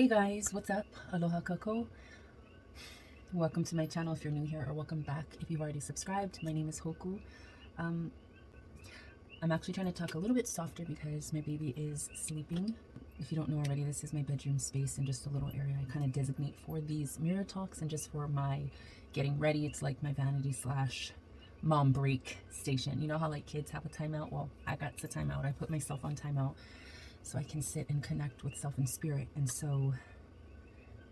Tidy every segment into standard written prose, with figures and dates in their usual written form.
Hey guys, what's up? Aloha kako. Welcome to my channel if you're new here, or welcome back if you've already subscribed. My name is Hoku. I'm actually trying to talk a little bit softer because my baby is sleeping. If you don't know already, this is my bedroom space and just a little area I kind of designate for these mirror talks and just for my getting ready. It's like my vanity slash mom break station. You know how like kids have a timeout? Well, I got the timeout. I put myself on timeout so I can sit and connect with self and spirit. And so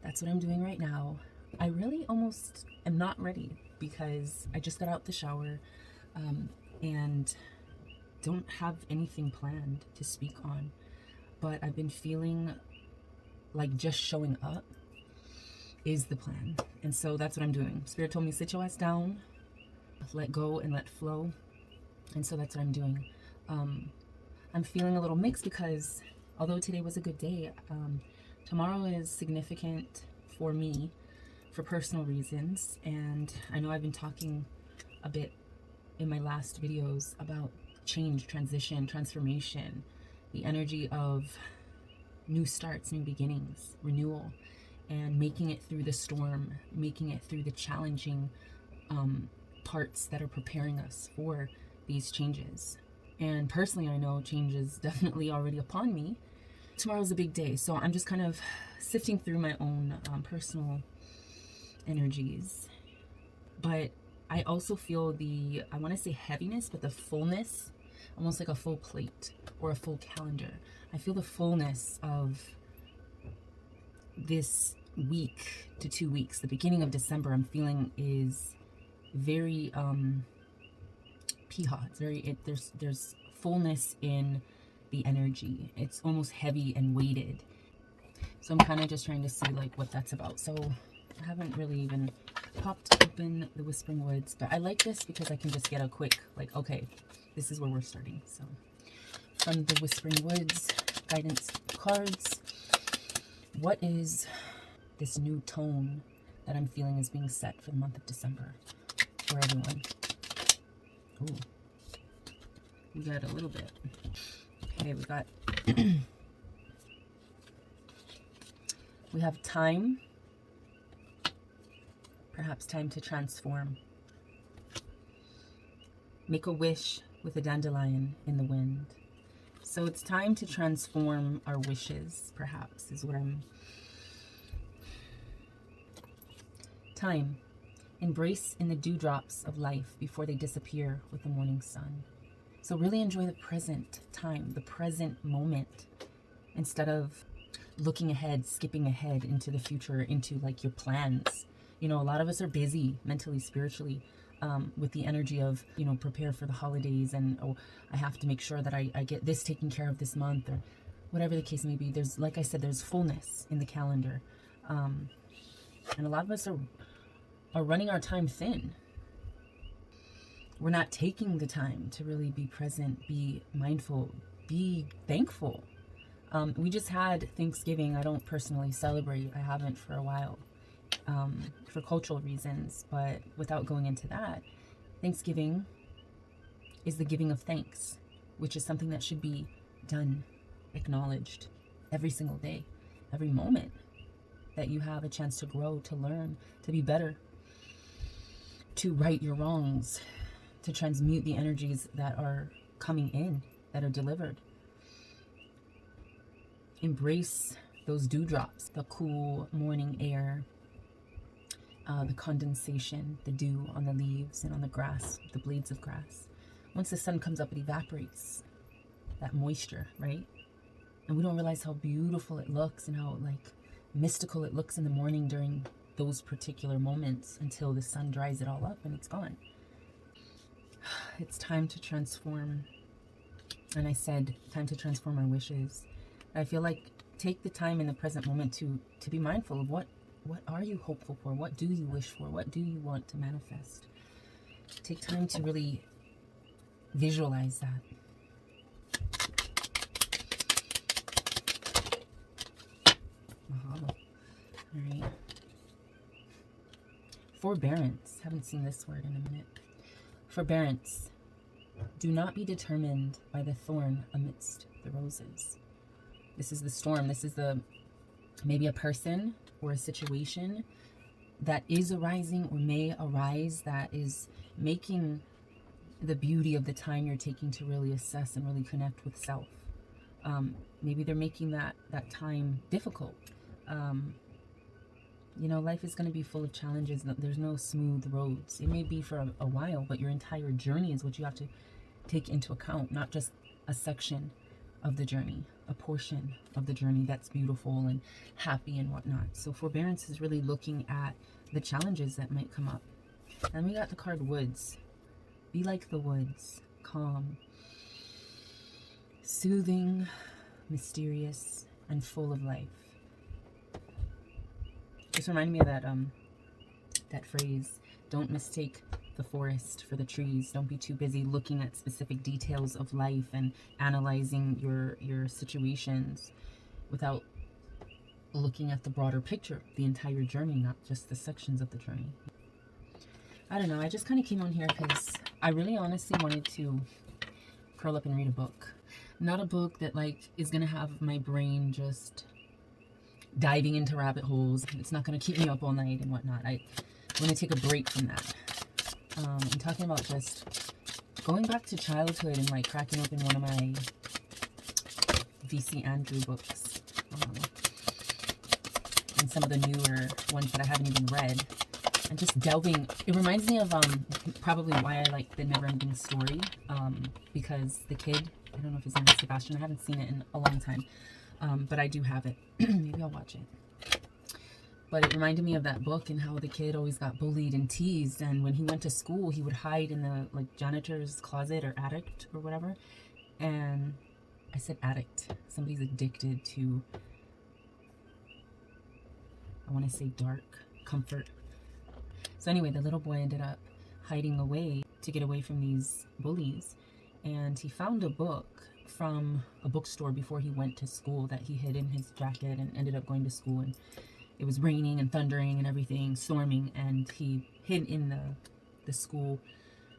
that's what I'm doing right now. I really almost am not ready because I just got out the shower and don't have anything planned to speak on. But I've been feeling like just showing up is the plan. And so that's what I'm doing. Spirit told me, sit your ass down, let go and let flow. And so that's what I'm doing. I'm feeling a little mixed because although today was a good day, tomorrow is significant for me for personal reasons. And I know I've been talking a bit in my last videos about change, transition, transformation, the energy of new starts, new beginnings, renewal, and making it through the storm, making it through the challenging parts that are preparing us for these changes. And personally, I know change is definitely already upon me. Tomorrow's a big day, so I'm just kind of sifting through my own personal energies. But I also feel I want to say heaviness, but the fullness, almost like a full plate or a full calendar. I feel the fullness of this week to 2 weeks. The beginning of December, I'm feeling is very piha. It's very there's fullness in the energy. It's almost heavy and weighted. So I'm kind of just trying to see like what that's about. So I haven't really even popped open the Whispering Woods, but I like this because I can just get a quick like, okay, this is where we're starting. So from the Whispering Woods guidance cards, what is this new tone that I'm feeling is being set for the month of December for everyone? Ooh, we got a little bit. Okay, we got we have time, perhaps time to transform. Make a wish with a dandelion in the wind. So it's time to transform our wishes, perhaps, is what I'm... Time. Embrace in the dewdrops of life before they disappear with the morning sun. So really enjoy the present time, the present moment, instead of looking ahead, skipping ahead into the future, into like your plans. You know, a lot of us are busy mentally, spiritually, with the energy of, you know, prepare for the holidays and, oh, I have to make sure that I get this taken care of this month, or whatever the case may be. There's, like I said, there's fullness in the calendar. And a lot of us are running our time thin. We're not taking the time to really be present, be mindful, be thankful. We just had Thanksgiving. I don't personally celebrate. I haven't for a while, for cultural reasons. But without going into that, Thanksgiving is the giving of thanks, which is something that should be done, acknowledged every single day, every moment that you have a chance to grow, to learn, to be better, to right your wrongs, to transmute the energies that are coming in, that are delivered. Embrace those dewdrops, the cool morning air, the condensation, the dew on the leaves and on the grass, the blades of grass. Once the sun comes up, it evaporates that moisture, right? And we don't realize how beautiful it looks and how like mystical it looks in the morning during those particular moments until the sun dries it all up and it's gone. It's time to transform. And I said, time to transform our wishes. I feel like take the time in the present moment to be mindful of what are you hopeful for? What do you wish for? What do you want to manifest? Take time to really visualize that. Mahalo. All right. Forbearance. Haven't seen this word in a minute. Forbearance. Do not be determined by the thorn amidst the roses. This is the storm. This is the maybe a person or a situation that is arising or may arise that is making the beauty of the time you're taking to really assess and really connect with self. Maybe they're making that time difficult. You know, life is going to be full of challenges. There's no smooth roads. It may be for a while, but your entire journey is what you have to take into account, not just a section of the journey, a portion of the journey that's beautiful and happy and whatnot. So forbearance is really looking at the challenges that might come up. And we got the card Woods. Be like the woods, calm, soothing, mysterious, and full of life. Just reminded me of that phrase, don't mistake the forest for the trees. Don't be too busy looking at specific details of life and analyzing your situations without looking at the broader picture, the entire journey, not just the sections of the journey. I don't know, I just kind of came on here because I really honestly wanted to curl up and read a book. Not a book that like is going to have my brain just diving into rabbit holes. It's not going to keep me up all night and whatnot. I want to take a break from that. I'm talking about just going back to childhood and like cracking open one of my V.C. Andrew books. And some of the newer ones that I haven't even read. And just delving. It reminds me of probably why I like The Neverending Story. Because the kid, I don't know if his name is Sebastian. I haven't seen it in a long time. But I do have it. Maybe I'll watch it. But it reminded me of that book and how the kid always got bullied and teased. And when he went to school, he would hide in the like janitor's closet or attic or whatever. And I said addict. Somebody's addicted to, I want to say dark comfort. So anyway, the little boy ended up hiding away to get away from these bullies. And he found a book from a bookstore before he went to school that he hid in his jacket and ended up going to school. And it was raining and thundering and everything, storming. And he hid in the school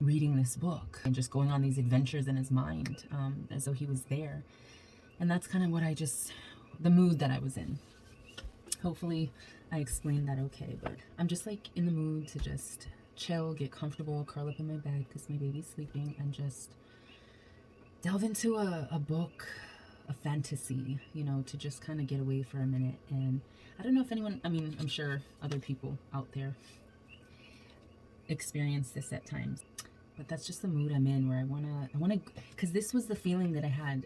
reading this book and just going on these adventures in his mind as though he was there. And that's kind of what the mood that I was in. Hopefully I explained that okay, but I'm just like in the mood to just chill, get comfortable, curl up in my bed because my baby's sleeping, and just delve into a book, a fantasy, you know, to just kind of get away for a minute. And I don't know if anyone, I mean, I'm sure other people out there experience this at times, but that's just the mood I'm in, where I want to, because this was the feeling that I had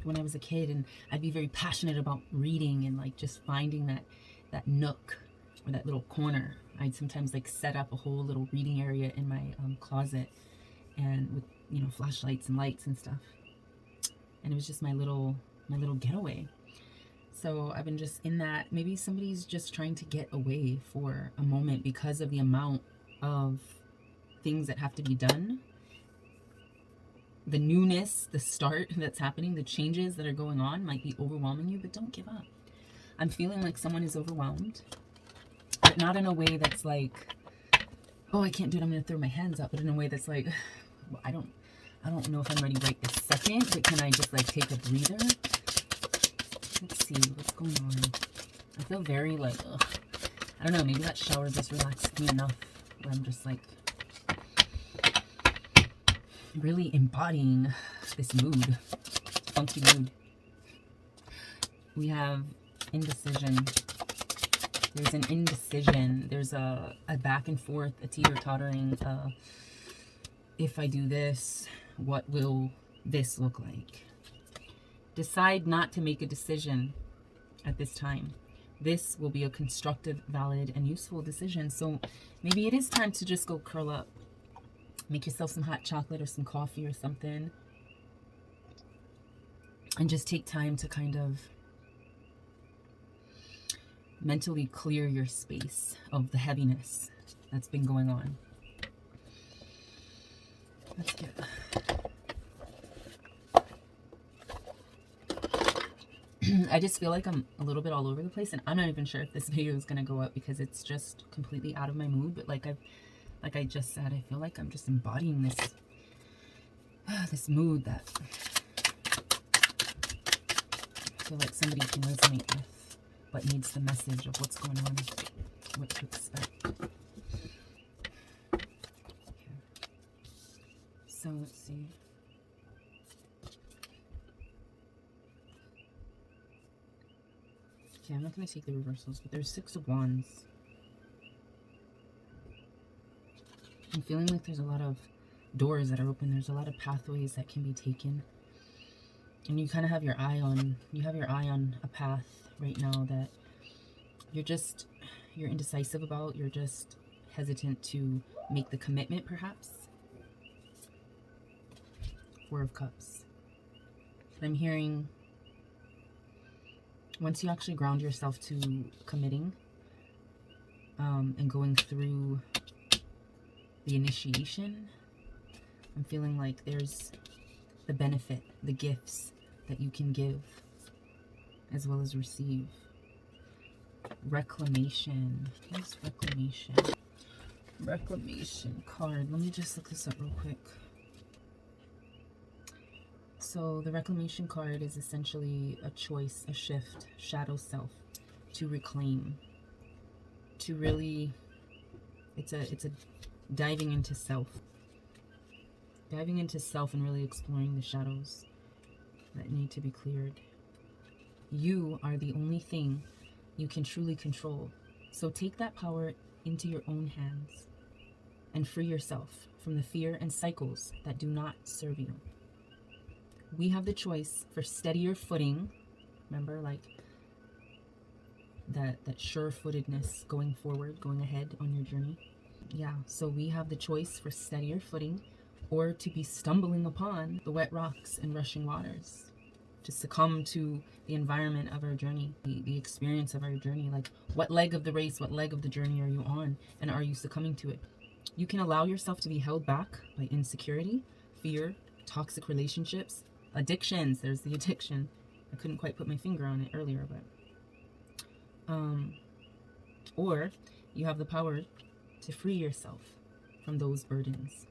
when I was a kid, and I'd be very passionate about reading and like just finding that nook or that little corner. I'd sometimes like set up a whole little reading area in my closet, and with, you know, flashlights and lights and stuff. And it was just my little getaway. So I've been just in that. Maybe somebody's just trying to get away for a moment because of the amount of things that have to be done. The newness, the start that's happening, the changes that are going on might be overwhelming you, but don't give up. I'm feeling like someone is overwhelmed, but not in a way that's like, oh, I can't do it, I'm going to throw my hands up, but in a way that's like, well, I don't know if I'm ready right this second, but can I just like take a breather? Let's see what's going on. I feel very like, ugh. I don't know, maybe that shower just relaxed me enough where I'm just like really embodying this mood, funky mood. We have indecision. There's an indecision. There's a back and forth, a teeter-tottering. If I do this, what will this look like? Decide not to make a decision at this time. This will be a constructive, valid, and useful decision. So maybe it is time to just go curl up. Make yourself some hot chocolate or some coffee or something. And just take time to kind of mentally clear your space of the heaviness that's been going on. Let's get... I just feel like I'm a little bit all over the place, and I'm not even sure if this video is going to go up because it's just completely out of my mood. But like I just said, I feel like I'm just embodying this mood that I feel like somebody can resonate with. but needs the message of what's going on, what to expect. Okay. So let's see. Okay, I'm not going to take the reversals, but there's 6 of Wands. I'm feeling like there's a lot of doors that are open. There's a lot of pathways that can be taken. And you kind of have your eye on, a path right now that you're indecisive about. You're just hesitant to make the commitment, perhaps. 4 of Cups. And I'm hearing, once you actually ground yourself to committing, and going through the initiation, I'm feeling like there's the benefit, the gifts that you can give as well as receive. Reclamation. What's reclamation? Reclamation card. Let me just look this up real quick. So the reclamation card is essentially a choice, a shift, shadow self, to reclaim, to really, it's a diving into self. Diving into self and really exploring the shadows that need to be cleared. You are the only thing you can truly control. So take that power into your own hands and free yourself from the fear and cycles that do not serve you. We have the choice for steadier footing. Remember, like that sure-footedness going forward, going ahead on your journey. Yeah, so we have the choice for steadier footing, or to be stumbling upon the wet rocks and rushing waters, to succumb to the environment of our journey, the experience of our journey. Like, what leg of the race, what leg of the journey are you on, and are you succumbing to it? You can allow yourself to be held back by insecurity, fear, toxic relationships, addictions. There's the addiction. I couldn't quite put my finger on it earlier, but or you have the power to free yourself from those burdens.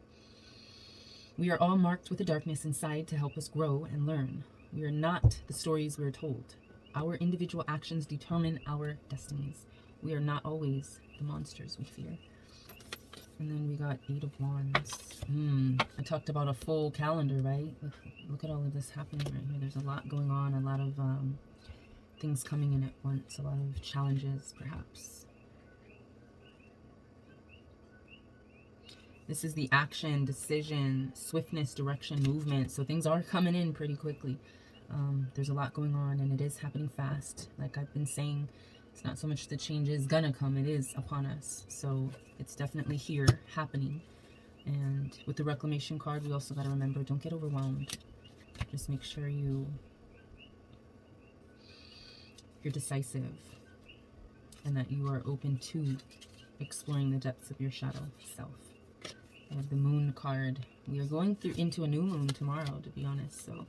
We are all marked with a darkness inside to help us grow and learn. We are not the stories we're told. Our individual actions determine our destinies. We are not always the monsters we fear. And then we got 8 of Wands. I talked about a full calendar, right? Look at all of this happening right here. There's a lot going on, a lot of things coming in at once, a lot of challenges, perhaps. This is the action, decision, swiftness, direction, movement. So things are coming in pretty quickly. There's a lot going on, and it is happening fast. Like I've been saying, it's not so much the change is gonna come, it is upon us. So it's definitely here, happening. And with the reclamation card, we also got to remember, don't get overwhelmed. Just make sure you're decisive, and that you are open to exploring the depths of your shadow self. I have the Moon card. We are going into a new moon tomorrow, to be honest. So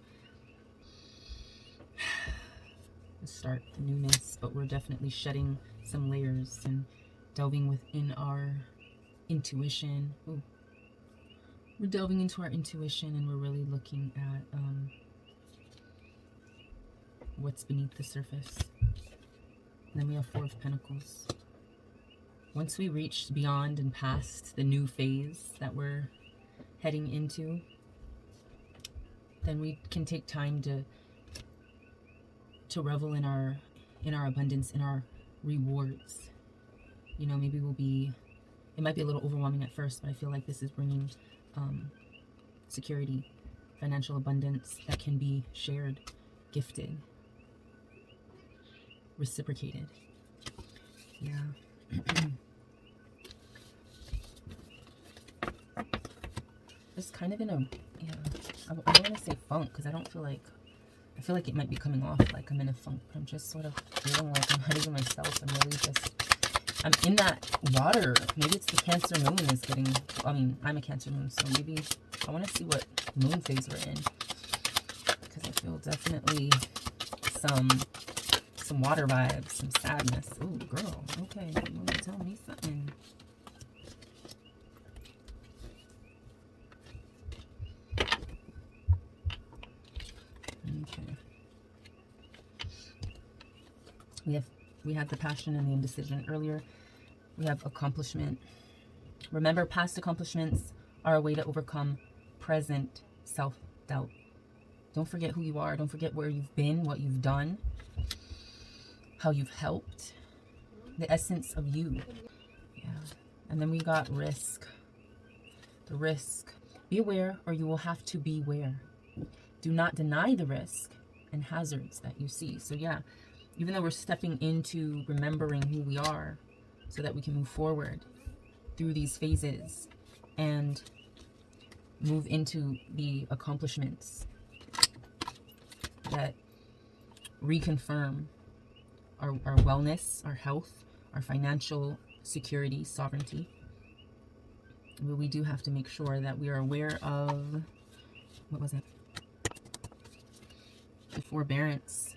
let's start the newness, but we're definitely shedding some layers and delving within our intuition. Ooh. We're delving into our intuition, and we're really looking at what's beneath the surface. And then we have 4 of Pentacles. Once we reach beyond and past the new phase that we're heading into, then we can take time to revel in our abundance, in our rewards. You know, maybe it might be a little overwhelming at first, but I feel like this is bringing security, financial abundance that can be shared, gifted, reciprocated. Yeah. Just kind of in a, I don't want to say funk, because I feel like it might be coming off like I'm in a funk, but I'm just sort of feeling like I'm hurting myself. I'm in that water. Maybe it's the Cancer moon is getting, I'm a Cancer moon, so maybe I want to see what moon phase we're in, because I feel definitely some water vibes, some sadness. Oh, girl, okay, you want to tell me something? Okay. We have We had the passion and the indecision earlier. We have accomplishment. Remember, past accomplishments are a way to overcome present self-doubt. Don't forget who you are. Don't forget where you've been, what you've done, how you've helped, the essence of you. Yeah. And then we got risk. The risk. Be aware, or you will have to beware. Do not deny the risk and hazards that you see. So yeah, even though we're stepping into remembering who we are so that we can move forward through these phases and move into the accomplishments that reconfirm our wellness, our health, our financial security, sovereignty. But we do have to make sure that we are aware of, what was it? The forbearance.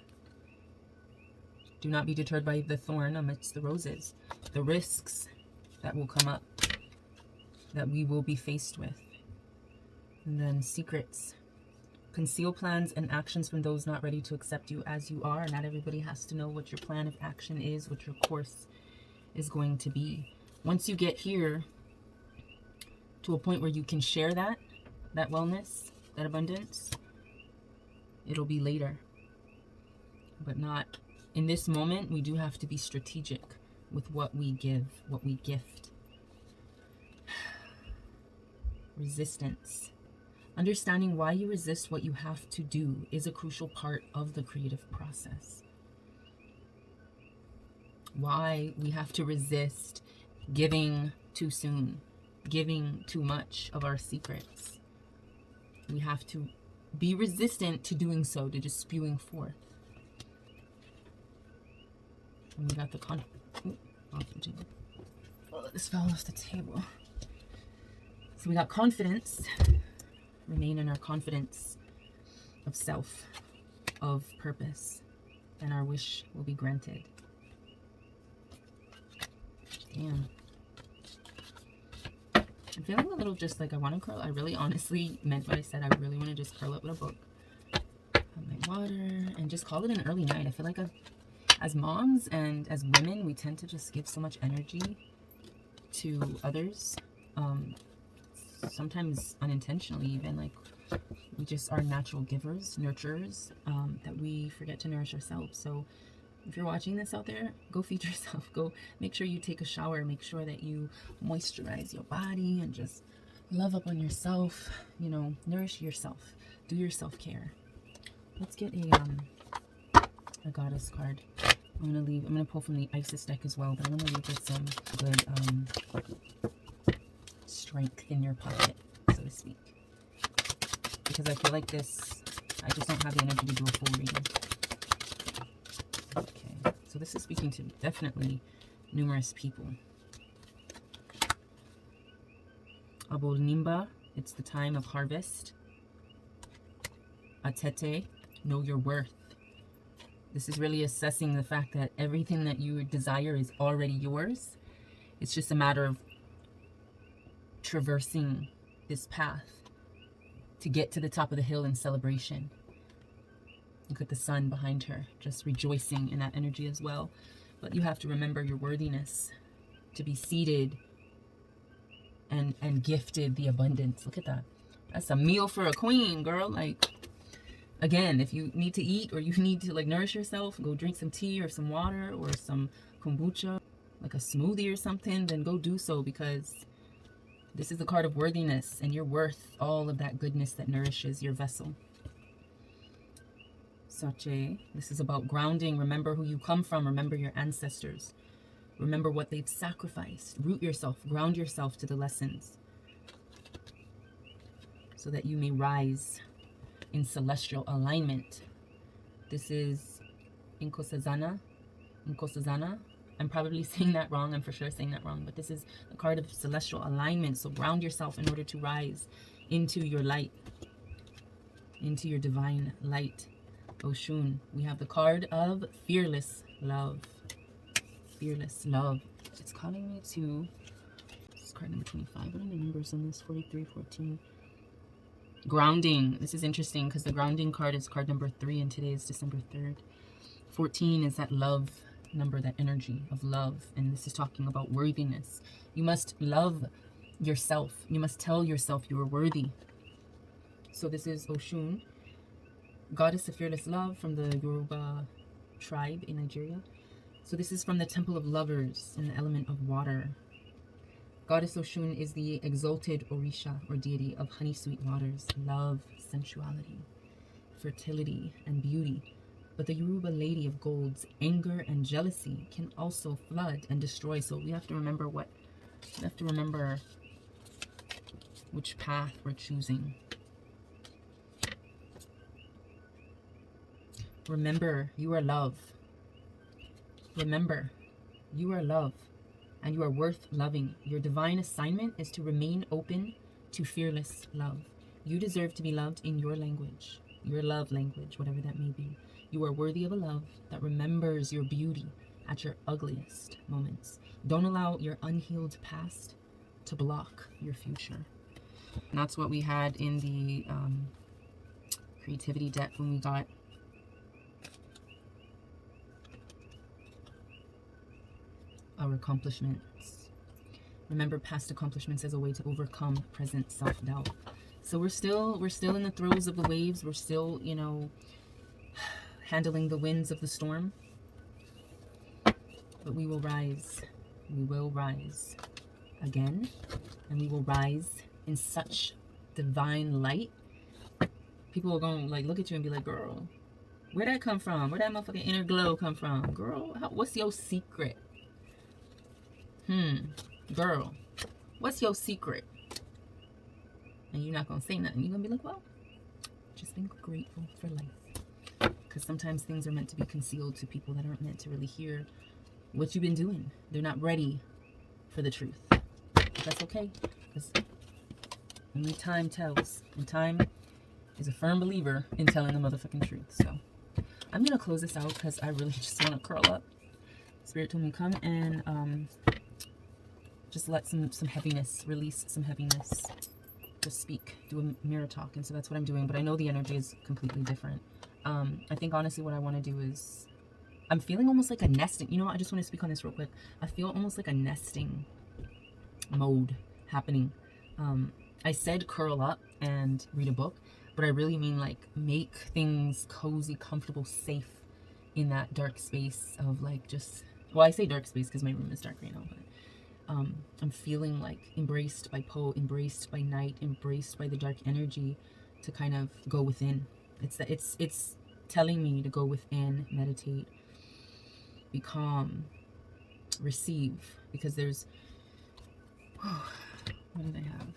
Do not be deterred by the thorn amidst the roses. The risks that will come up, that we will be faced with. And then secrets. Conceal plans and actions from those not ready to accept you as you are. Not everybody has to know what your plan of action is, what your course is going to be. Once you get here to a point where you can share that wellness, that abundance, it'll be later. But not in this moment. We do have to be strategic with what we give, what we gift. Resistance. Understanding why you resist what you have to do is a crucial part of the creative process. Why we have to resist giving too soon, giving too much of our secrets. We have to be resistant to doing so, to just spewing forth. And we got the oh, this fell off the table. So we got confidence. Remain in our confidence of self, of purpose, and our wish will be granted. Damn. I'm feeling a little just like I want to curl. I really honestly meant what I said. I really want to just curl up with a book. Have my water and just call it an early night. I feel like as moms and as women, we tend to just give so much energy to others. Sometimes unintentionally even, like we just are natural givers, nurturers, that we forget to nourish ourselves. So if you're watching this out there, go feed yourself. Go make sure you take a shower. Make sure that you moisturize your body and just love up on yourself. You know, nourish yourself. Do your self-care. Let's get a goddess card. I'm gonna pull from the Isis deck as well, but I'm gonna leave with some good strength in your pocket, so to speak. Because I feel like this, I just don't have the energy to do a full reading. Okay, so this is speaking to definitely numerous people. Abol Nimba, it's the time of harvest. Atete, know your worth. This is really assessing the fact that everything that you desire is already yours. It's just a matter of traversing this path to get to the top of the hill in celebration. Look at the sun behind her, just rejoicing in that energy as well. But you have to remember your worthiness to be seated and gifted the abundance. Look at that. That's a meal for a queen, girl. Like, again, if you need to eat or you need to like nourish yourself, go drink some tea or some water or some kombucha, like a smoothie or something, then go do so, because this is the card of worthiness and you're worth all of that goodness that nourishes your vessel. Sache, this is about grounding. Remember who you come from. Remember your ancestors. Remember what they've sacrificed. Root yourself, ground yourself to the lessons so that you may rise in celestial alignment. This is Inkosazana. I'm probably saying that wrong. I'm for sure saying that wrong. But this is the card of celestial alignment. So ground yourself in order to rise into your light, into your divine light. Oshun, we have the card of fearless love. Fearless love. It's calling me to, this is card number 25. What are the numbers on this? 43, 14. Grounding. This is interesting because the grounding card is card number 3 and today is December 3rd. 14 is that love number, that energy of love. And this is talking about worthiness. You must love yourself. You must tell yourself you are worthy. So this is Oshun, goddess of fearless love from the Yoruba tribe in Nigeria. So this is from the temple of lovers in the element of water. Goddess Oshun is the exalted Orisha, or deity of honey sweet waters, love, sensuality, fertility, and beauty. But the Yoruba lady of golds, anger and jealousy can also flood and destroy. So we have to remember which path we're choosing. Remember, you are love. Remember, you are love, and you are worth loving. Your divine assignment is to remain open to fearless love. You deserve to be loved in your language, your love language, whatever that may be. You are worthy of a love that remembers your beauty at your ugliest moments. Don't allow your unhealed past to block your future. And that's what we had in the creativity deck when we got our accomplishments. Remember past accomplishments as a way to overcome present self-doubt. So we're still in the throes of the waves. We're still, you know, handling the winds of the storm. But we will rise. We will rise again. And we will rise in such divine light. People are going to like look at you and be like, girl, where'd that come from? Where'd that motherfucking inner glow come from? Girl, what's your secret? Girl, what's your secret? And you're not going to say nothing. You're going to be like, well, just being grateful for life. Because sometimes things are meant to be concealed to people that aren't meant to really hear what you've been doing. They're not ready for the truth. But that's okay. Because only time tells. And time is a firm believer in telling the motherfucking truth. So I'm going to close this out because I really just want to curl up. Spirit told me come and just let some heaviness, release some heaviness. Just speak, do a mirror talk. And so that's what I'm doing. But I know the energy is completely different. I think honestly what I want to do is, I'm feeling almost like a nesting. You know what? I just want to speak on this real quick. I feel almost like a nesting mode happening. I said curl up and read a book, but I really mean like make things cozy, comfortable, safe in that dark space of like just, well, I say dark space because my room is dark right now, but I'm feeling like embraced by embraced by night, embraced by the dark energy to kind of go within. It's telling me to go within, meditate, be calm, receive, because there's, what did I have?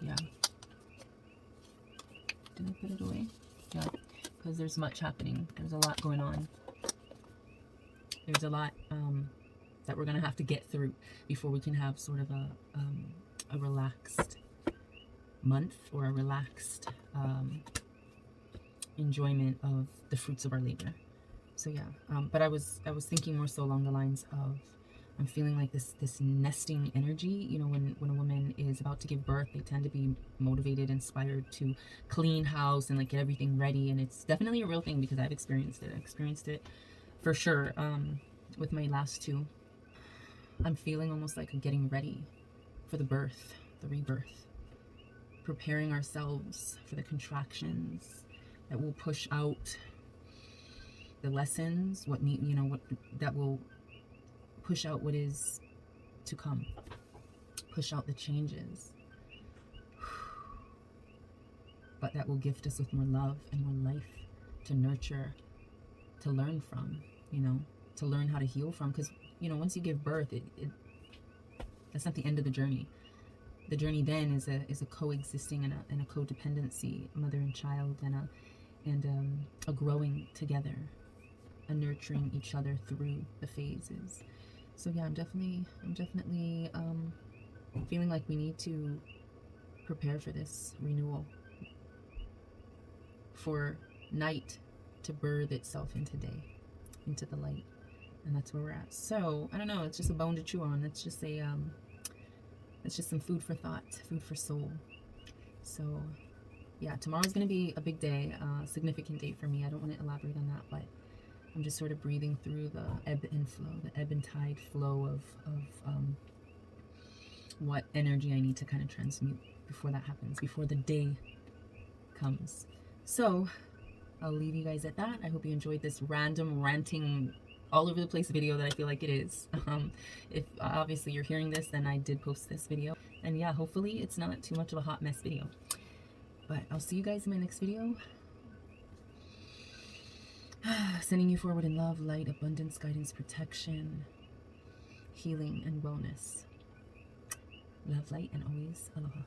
Yeah. Did I put it away? Yeah, because there's much happening. There's a lot going on. There's a lot that we're gonna have to get through before we can have sort of a relaxed month or a relaxed enjoyment of the fruits of our labor. So yeah, but I was thinking more so along the lines of, I'm feeling like this nesting energy. You know, when a woman is about to give birth, they tend to be motivated, inspired to clean house and like get everything ready. And it's definitely a real thing because I've experienced it. I experienced it for sure with my last two. I'm feeling almost like getting ready for the birth, the rebirth, preparing ourselves for the contractions that will push out the lessons, what that will push out what is to come, push out the changes, but that will gift us with more love and more life to nurture, to learn from, to learn how to heal from. Because once you give birth, that's not the end of the journey. The journey then is a coexisting and a codependency, mother and child, and a growing together, a nurturing each other through the phases. So yeah, I'm definitely feeling like we need to prepare for this renewal, for night to birth itself into day, into the light. And that's where we're at. So I don't know, it's just a bone to chew on. It's just some food for thought, food for soul. So yeah, tomorrow's gonna be a big day, significant day for me. I don't want to elaborate on that, but I'm just sort of breathing through the ebb and flow, the ebb and tide flow of what energy I need to kind of transmute before that happens, before the day comes. So I'll leave you guys at that. I hope you enjoyed this random ranting all over the place video that I feel like it is. If obviously you're hearing this, then I did post this video. And yeah, hopefully it's not too much of a hot mess video. But I'll see you guys in my next video. Sending you forward in love, light, abundance, guidance, protection, healing, and wellness. Love, light, and always aloha.